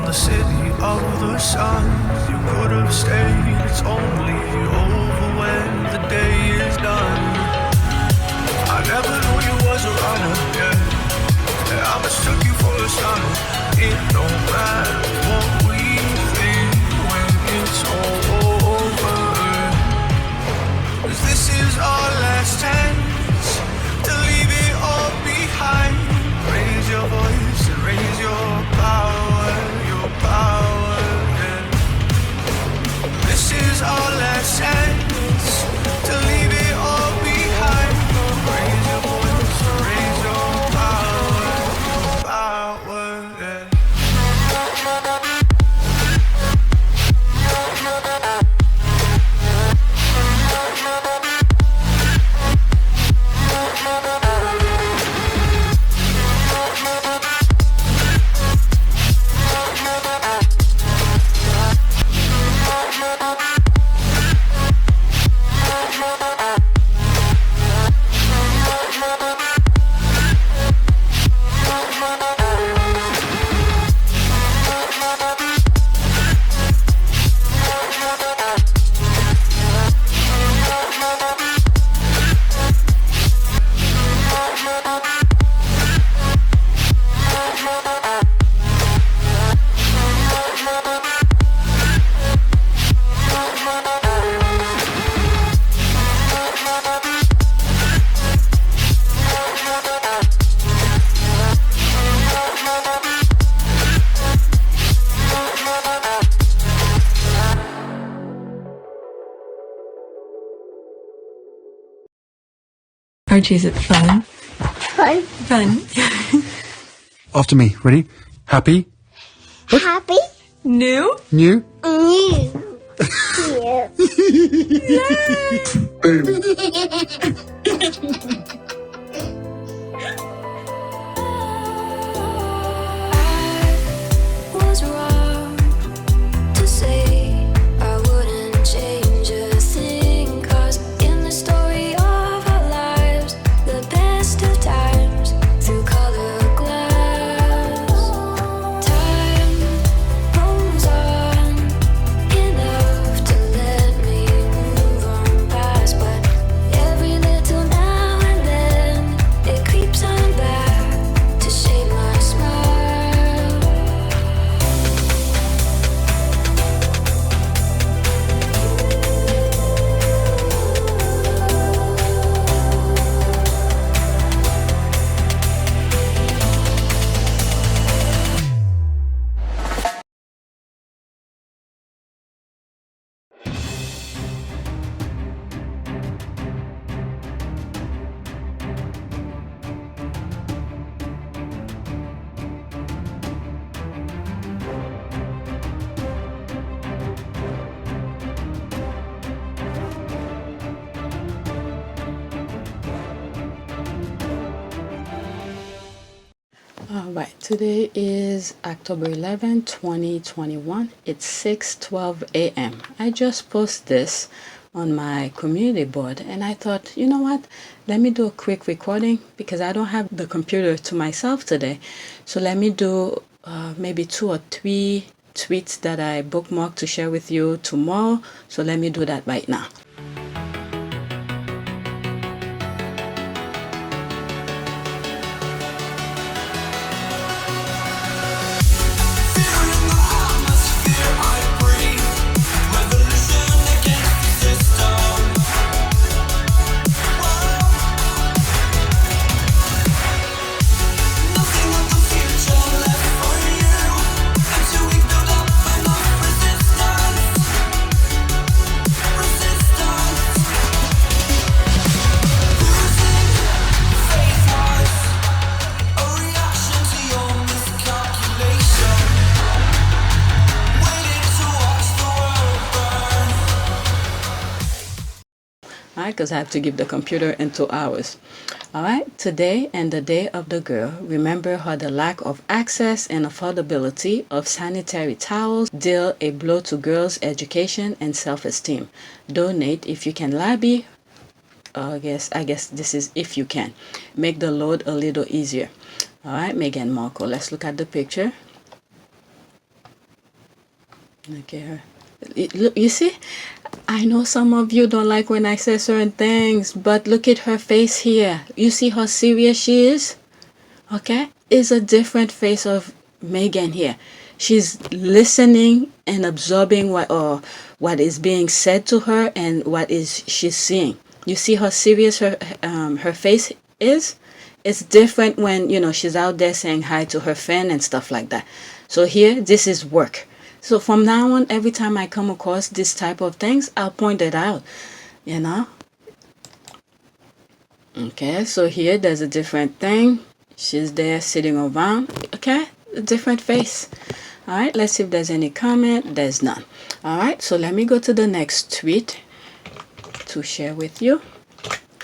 the city of the sun. You could have stayed, it's only over when the day is done. I never knew you was a runner, yeah. I mistook you for a son. It don't matter what we think when it's all over. 'Cause this is our last chance to leave it all behind. Raise your voice and raise your power, yeah. This is our last chance to leave it all behind. Raise your voice and raise your power, yeah. Archie, is it fun? Fun. Fun. After me. Ready? Happy? Happy. New? New? New. Yeah. Boom. Was wrong to say I wouldn't change a thing, 'cause in the story of our lives, the best of times through color glass, time rolls on enough to let me move on past, but every little now and then it creeps on back to shape my smile. Alright, today is October 11, 2021. It's 6:12 a.m. I just posted this on my community board and I thought, you know what? Let me do a quick recording because I don't have the computer to myself today. So let me do maybe 2 or 3 tweets that I bookmarked to share with you tomorrow. So let me do that right now. Because I have to give the computer in 2 hours. Alright, today and the Day of the Girl, remember how the lack of access and affordability of sanitary towels deal a blow to girls' education and self-esteem. Donate if you can. Lobby, I guess this is if you can. Make the load a little easier. Alright, Meghan Markle, let's look at the picture. Look at her. Look, you see, I know some of you don't like when I say certain things, but look at her face here. You see how serious she is? Okay? It's a different face of Meghan here. She's listening and absorbing what is being said to her and what is she's seeing. You see how serious her face is? It's different when, she's out there saying hi to her friend and stuff like that. So here, this is work. So from now on, every time I come across this type of things, I'll point it out, Okay, so here there's a different thing. She's there sitting around, okay? A different face. All right, let's see if there's any comment. There's none. All right, so let me go to the next tweet to share with you.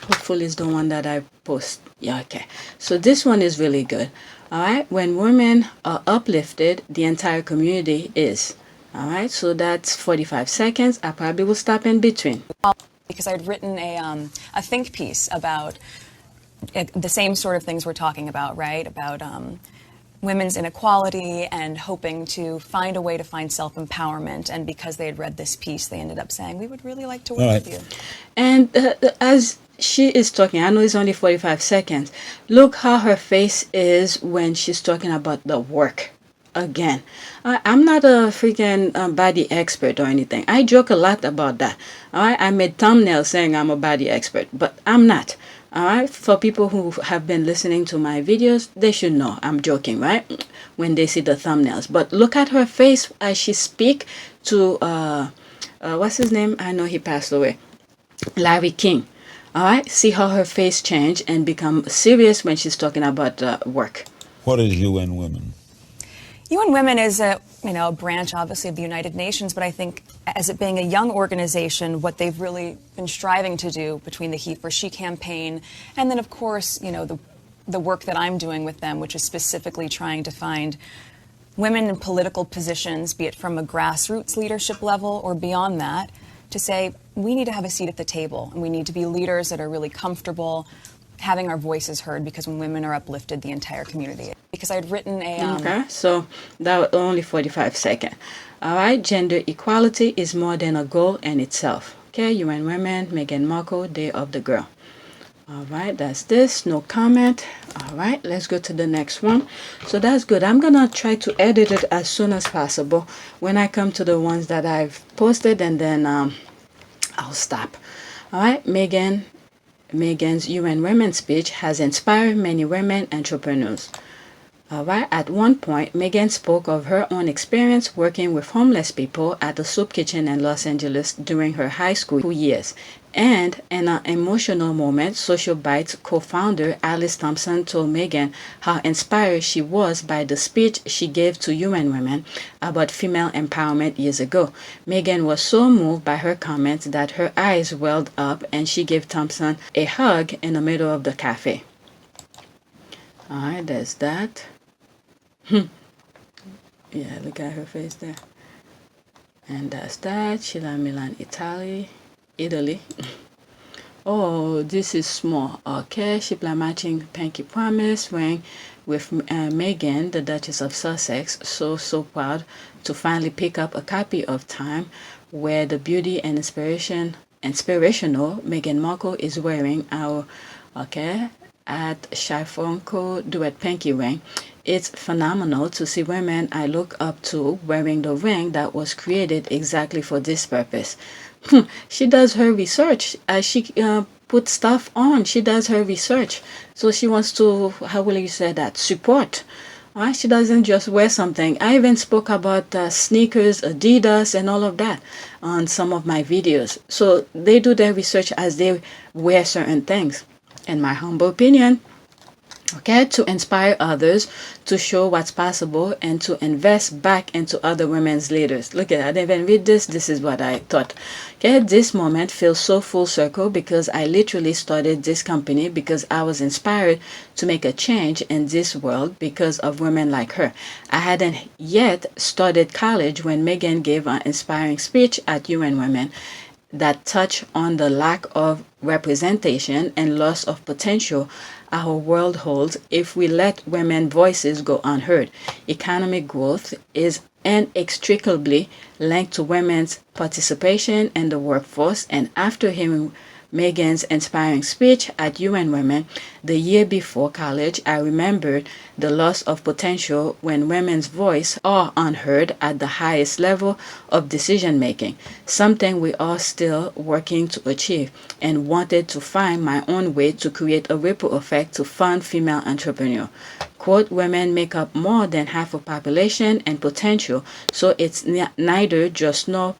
Hopefully it's the one that I post. Yeah, okay. So this one is really good. All right, when women are uplifted, the entire community is. All right, so that's 45 seconds. I probably will stop in between. Because I'd written a think piece about the same sort of things we're talking about, right? About women's inequality and hoping to find a way to find self-empowerment. And because they had read this piece, they ended up saying, we would really like to work with you. And as she is talking, I know it's only 45 seconds. Look how her face is when she's talking about the work. Again, I'm not a freaking body expert or anything. I joke a lot about that. All right, I made thumbnails saying I'm a body expert, but I'm not. All right, for people who have been listening to my videos, they should know I'm joking, right? When they see the thumbnails. But look at her face as she speak to what's his name? I know he passed away, Larry King. All right, see how her face changed and become serious when she's talking about work. What is UN Women? UN Women is a branch, obviously, of the United Nations, but I think as it being a young organization, what they've really been striving to do between the He for She campaign and then, of course, the work that I'm doing with them, which is specifically trying to find women in political positions, be it from a grassroots leadership level or beyond that, to say we need to have a seat at the table and we need to be leaders that are really comfortable having our voices heard, because when women are uplifted, the entire community is. Because I'd written Okay, so that was only 45 seconds. All right, gender equality is more than a goal in itself. Okay, UN Women, Meghan Markle, Day of the Girl. All right, that's this. No comment. All right, let's go to the next one. So that's good. I'm going to try to edit it as soon as possible when I come to the ones that I've posted, and then I'll stop. All right, Meghan's UN Women speech has inspired many women entrepreneurs. Alright, at one point, Meghan spoke of her own experience working with homeless people at a soup kitchen in Los Angeles during her high school years. And in an emotional moment, Social Bytes co-founder Alice Thompson told Meghan how inspired she was by the speech she gave to UN Women about female empowerment years ago. Meghan was so moved by her comments that her eyes welled up and she gave Thompson a hug in the middle of the cafe. Alright, there's that. Yeah, look at her face there. And that's that. Sheila Milan, Italy. Oh, this is small. Okay, Shipla matching Pinky Promise ring with Meghan, the Duchess of Sussex. So proud to finally pick up a copy of Time, where the beauty and inspirational Meghan Markle is wearing our at Chifonco duet Pinky ring. It's phenomenal to see women I look up to wearing the ring that was created exactly for this purpose. She does her research. As she puts stuff on, she does her research. So she wants to, how will you say that, support. Right? She doesn't just wear something. I even spoke about sneakers, Adidas, and all of that on some of my videos. So they do their research as they wear certain things. In my humble opinion, to inspire others, to show what's possible, and to invest back into other women's leaders. Look at that. I didn't even read this. This is what I thought. This moment feels so full circle because I literally started this company because I was inspired to make a change in this world because of women like her. I hadn't yet started college when Meghan gave an inspiring speech at UN Women. that touch on the lack of representation and loss of potential our world holds if we let women's voices go unheard. Economic growth is inextricably linked to women's participation in the workforce, and after hearing Meghan's inspiring speech at UN Women the year before college, I remembered the loss of potential when women's voice are unheard at the highest level of decision making, something we are still working to achieve, and wanted to find my own way to create a ripple effect to fund female entrepreneurs. Quote, women make up more than half of population and potential, so it's neither just nor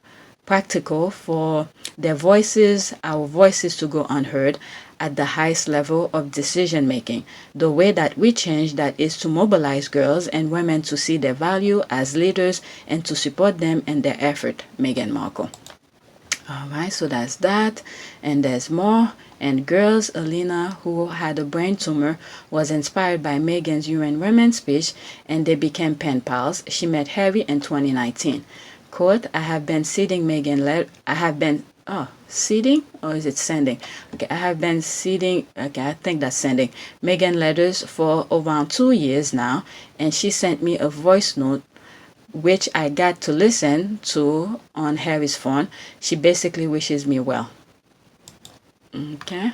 practical for their voices, our voices, to go unheard at the highest level of decision making. The way that we change that is to mobilize girls and women to see their value as leaders and to support them in their effort. Meghan Markle. All right, so that's that, and there's more. And girls, Alina, who had a brain tumor, was inspired by Meghan's UN Women speech, and they became pen pals. She met Harry in 2019. Quote, I have been seeding Meghan seeding, or is it sending? Okay, I have been seeding, okay, I think that's sending Meghan letters for around 2 years now, and she sent me a voice note which I got to listen to on Harry's phone. She basically wishes me well. Okay.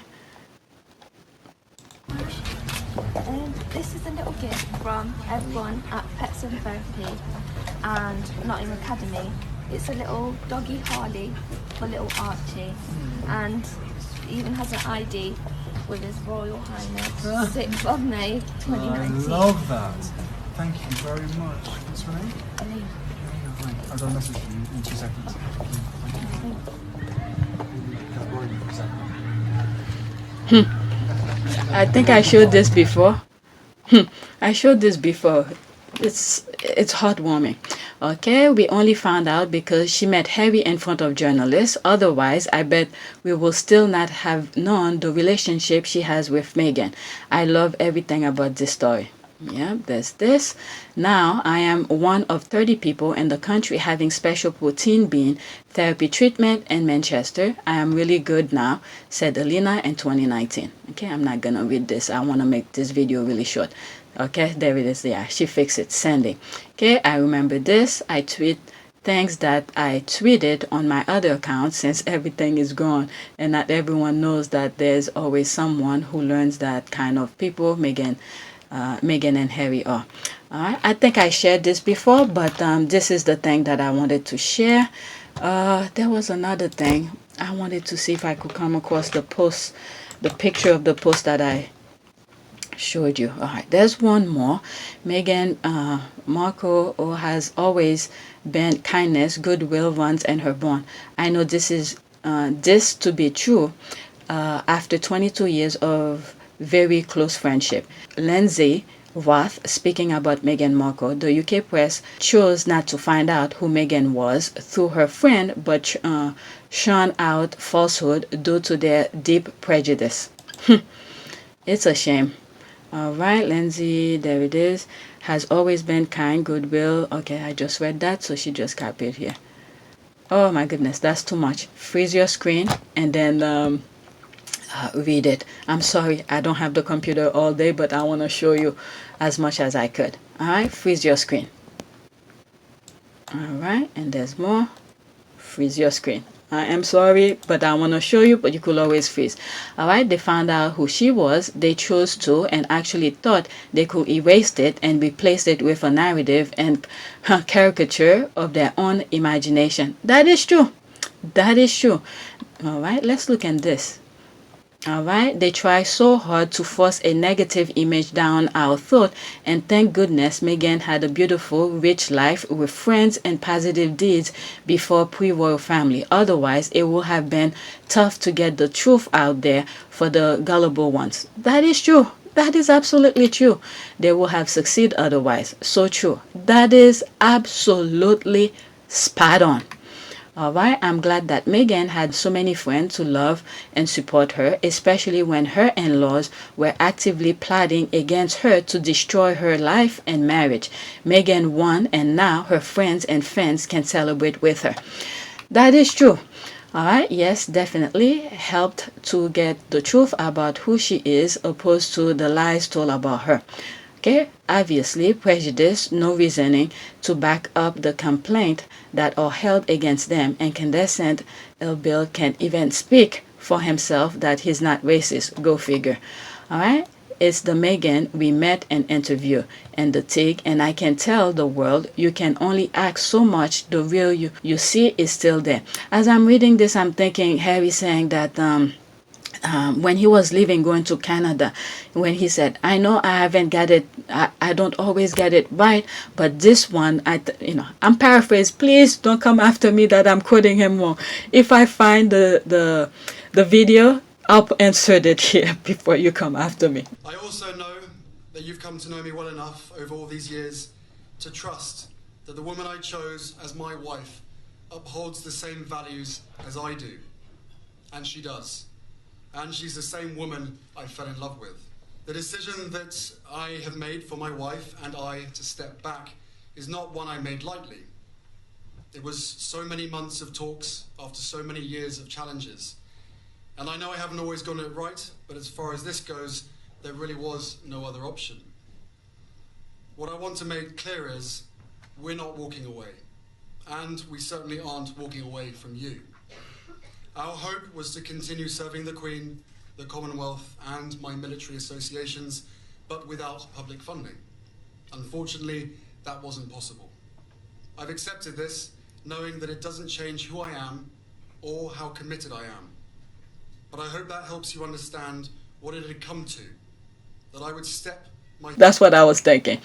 This is a little gift from everyone at Pets and Therapy and Nottingham Academy. It's a little doggy Harley for little Archie, and even has an ID with His Royal Highness, 6th of May 2019. I love that. Thank you very much. What's your name? Elaine. I'll go message you in 2 seconds. I think I showed this before. I showed this before. It's heartwarming. Okay, we only found out because she met Harry in front of journalists. Otherwise, I bet we will still not have known the relationship she has with Meghan. I love everything about this story. Yeah, there's this. Now, I am one of 30 people in the country having special protein bean therapy treatment in Manchester. I am really good now, said Alina in 2019. Okay, I'm not gonna read this. I want to make this video really short. Okay, there it is. Yeah, she fixed it. Sending. Okay, I remember this. I tweet things that I tweeted on my other account since everything is gone, and not everyone knows that there's always someone who learns that kind of people Meghan and Harry are. Alright, I think I shared this before, but this is the thing that I wanted to share. There was another thing. I wanted to see if I could come across the post, the picture of the post that I showed you. Alright, there's one more. Meghan Markle has always been kindness, goodwill runs in her bone. I know this is this to be true after 22 years of very close friendship. Lindsay Wath, speaking about Meghan Markle, the UK press chose not to find out who Meghan was through her friend, but shone out falsehood due to their deep prejudice. It's a shame. All right, Lindsay, there it is. Has always been kind, goodwill. Okay, I just read that, so she just copied here. Oh my goodness, that's too much. Freeze your screen and then read it. I'm sorry, I don't have the computer all day, but I want to show you as much as I could. All right, freeze your screen. All right, and there's more. Freeze your screen. I am sorry, but I want to show you, but you could always freeze. All right, they found out who she was. They chose to and actually thought they could erase it and replace it with a narrative and caricature of their own imagination. That is true. That is true. All right, let's look at this. All right, they try so hard to force a negative image down our throat, and thank goodness Meghan had a beautiful, rich life with friends and positive deeds before pre-royal family. Otherwise, it would have been tough to get the truth out there for the gullible ones. That is true. That is absolutely true. They will have succeeded otherwise. So true. That is absolutely spot on. Alright, I'm glad that Meghan had so many friends to love and support her, especially when her in-laws were actively plotting against her to destroy her life and marriage. Meghan won, and now her friends and fans can celebrate with her. That is true. All right, yes, definitely helped to get the truth about who she is opposed to the lies told about her. Okay, obviously, prejudice, no reasoning to back up the complaint that are held against them, and Candescent Bill can't even speak for himself that he's not racist. Go figure. All right. It's the Meghan we met and interviewed, and the Tig, and I can tell the world you can only act so much. The real you see is still there. As I'm reading this, I'm thinking Harry saying that when he was leaving, going to Canada, when he said, I know I haven't got it, I don't always get it right, but this one, I'm paraphrased. Please don't come after me that I'm quoting him wrong. If I find the video, I'll insert it here before you come after me. I also know that you've come to know me well enough over all these years to trust that the woman I chose as my wife upholds the same values as I do. And she does. And she's the same woman I fell in love with. The decision that I have made for my wife and I to step back is not one I made lightly. It was so many months of talks after so many years of challenges. And I know I haven't always gotten it right, but as far as this goes, there really was no other option. What I want to make clear is we're not walking away, and we certainly aren't walking away from you. Our hope was to continue serving the Queen, the Commonwealth, and my military associations, but without public funding. Unfortunately, that wasn't possible. I've accepted this, knowing that it doesn't change who I am or how committed I am. But I hope that helps you understand what it had come to, that I would step my... That's what I was thinking.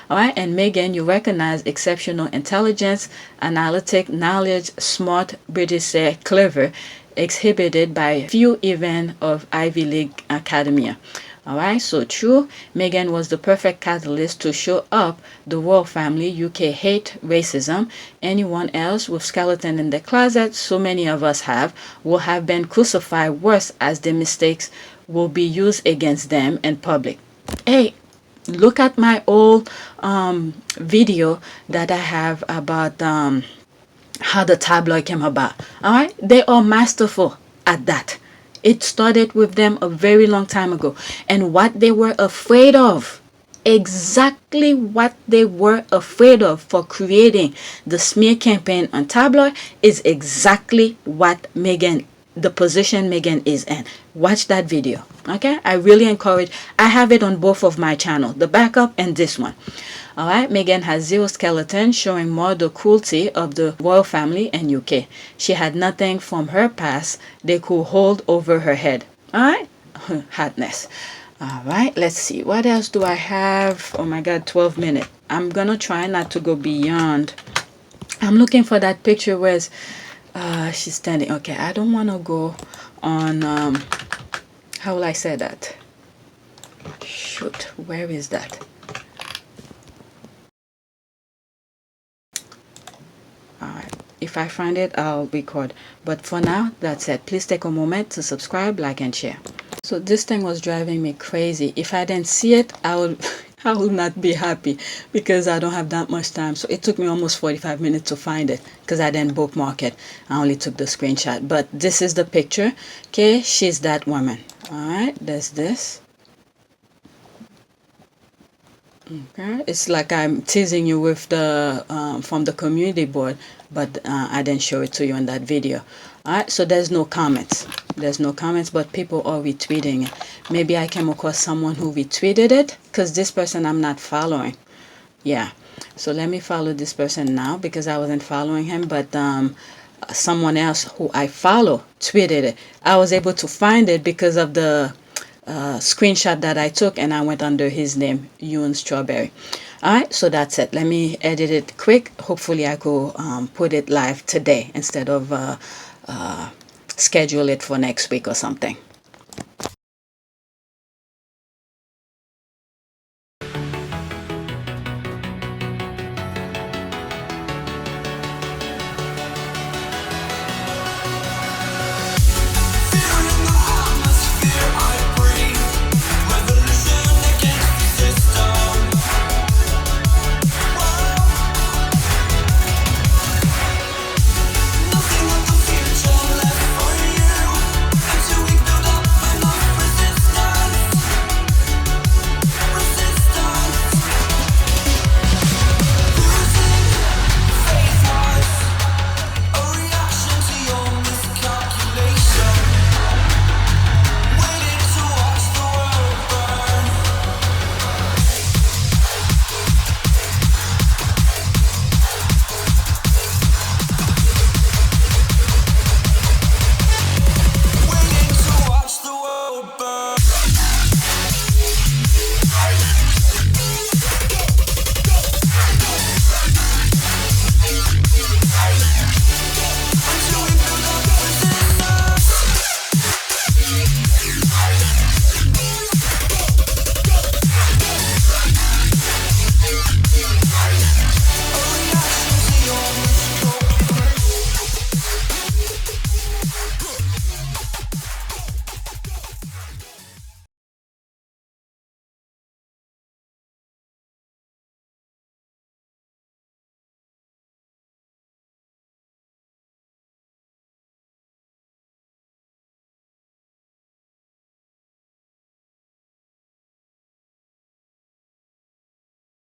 All right, and Meghan, you recognize exceptional intelligence, analytic knowledge, smart, British say clever, exhibited by few even of Ivy League academia. All right, so true. Meghan was the perfect catalyst to show up the royal family. UK hate racism. Anyone else with skeleton in the closet, so many of us have, will have been crucified worse as their mistakes will be used against them in public. Hey, look at my old video that I have about how the tabloid came about. All right, they are masterful at that. It started with them a very long time ago. And what they were afraid of, exactly what they were afraid of for creating the smear campaign on tabloid, is exactly what Meghan, the position Meghan is in. Watch that video. Okay, I really encourage. I have it on both of my channel, the backup and this one. All right, Meghan has zero skeleton, showing more the cruelty of the royal family in UK. She had nothing from her past they could hold over her head. All right, hotness. All right, let's see. What else do I have? Oh my God, 12 minutes. I'm gonna try not to go beyond. I'm looking for that picture where she's standing. Okay, I don't want to go on. How will I say that? Shoot, where is that? Alright, if I find it, I'll record. But for now, that's it. Please take a moment to subscribe, like, and share. So this thing was driving me crazy. If I didn't see it, I will not be happy because I don't have that much time. So it took me almost 45 minutes to find it because I didn't bookmark it. I only took the screenshot. But this is the picture. Okay, she's that woman. Alright, there's this. Okay, it's like I'm teasing you with the from the community board, but I didn't show it to you in that video. All right, so there's no comments. There's no comments, but people are retweeting it. Maybe I came across someone who retweeted it because this person I'm not following. Yeah, so let me follow this person now because I wasn't following him, but someone else who I follow tweeted it. I was able to find it because of the screenshot that I took, and I went under his name, Ewan Strawberry. All right, so that's it. Let me edit it quick. Hopefully I could put it live today instead of schedule it for next week or something.